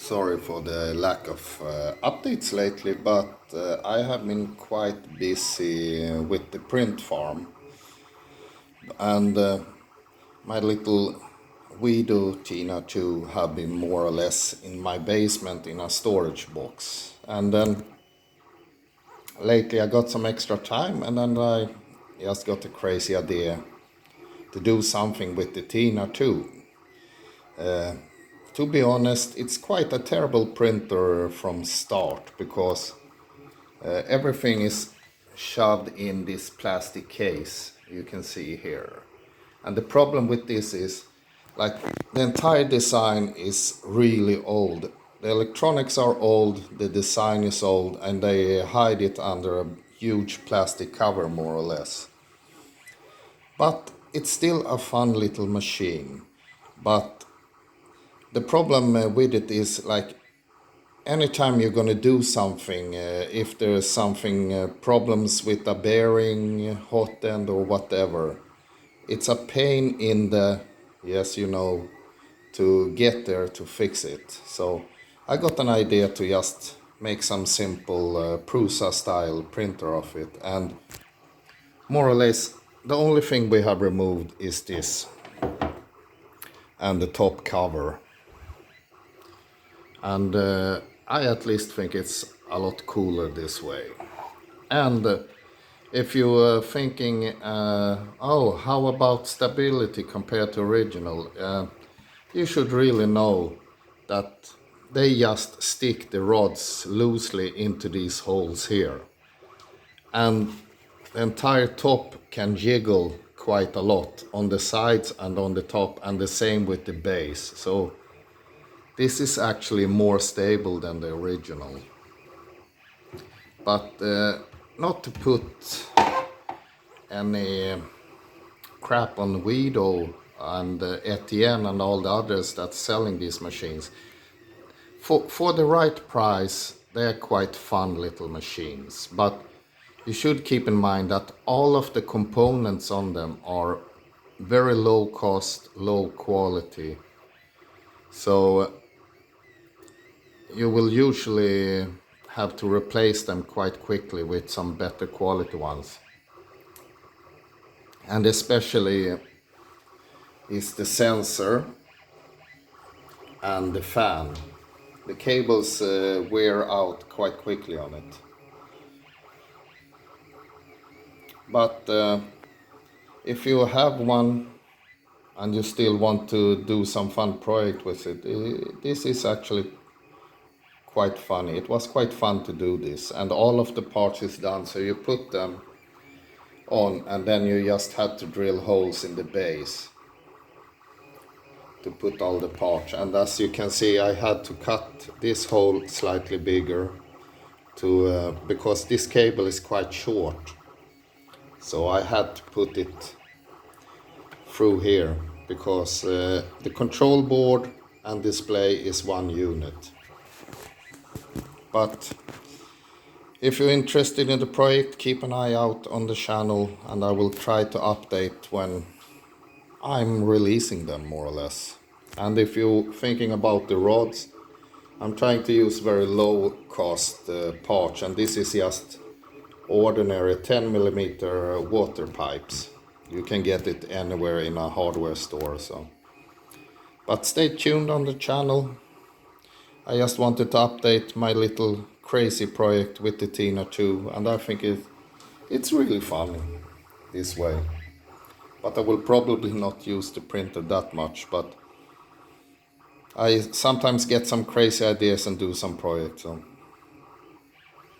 Sorry for the lack of updates lately, but I have been quite busy with the print farm, and my little widow Tina too have been more or less in my basement in a storage box. And then lately I got some extra time, and then I just got a crazy idea to do something with the Tina too. To be honest, it's quite a terrible printer from start because everything is shoved in this plastic case you can see here. And the problem with this is, like, the entire design is really old. The electronics are old, the design is old, and they hide it under a huge plastic cover more or less. But it's still a fun little machine. But the problem with it is, like, anytime you're going to do something, if there's something problems with a bearing, hot end or whatever, it's a pain in the, yes, you know, to get there to fix it. So I got an idea to just make some simple Prusa style printer of it, and more or less the only thing we have removed is this and the top cover. And I at least think it's a lot cooler this way. And if you're thinking, oh, how about stability compared to original? You should really know that they just stick the rods loosely into these holes here. And the entire top can jiggle quite a lot on the sides and on the top, and the same with the base. So this is actually more stable than the original. But not to put any crap on Guido and Etienne and all the others that's selling these machines. For the right price, they're quite fun little machines. But you should keep in mind that all of the components on them are very low cost, low quality. So you will usually have to replace them quite quickly with some better quality ones. And especially is the sensor and the fan. The cables wear out quite quickly on it. But if you have one and you still want to do some fun project with it, this is actually quite funny. It was quite fun to do this, and all of the parts is done, so you put them on and then you just had to drill holes in the base to put all the parts. And as you can see, I had to cut this hole slightly bigger to because this cable is quite short, so I had to put it through here because the control board and display is one unit. But if you're interested in the project, keep an eye out on the channel, and I will try to update when I'm releasing them, more or less. And if you're thinking about the rods, I'm trying to use very low cost parts, and this is just ordinary 10mm water pipes. You can get it anywhere in a hardware store. So, but stay tuned on the channel. I just wanted to update my little crazy project with the Tina 2, and I think it's really funny this way. But I will probably not use the printer that much, but I sometimes get some crazy ideas and do some projects. So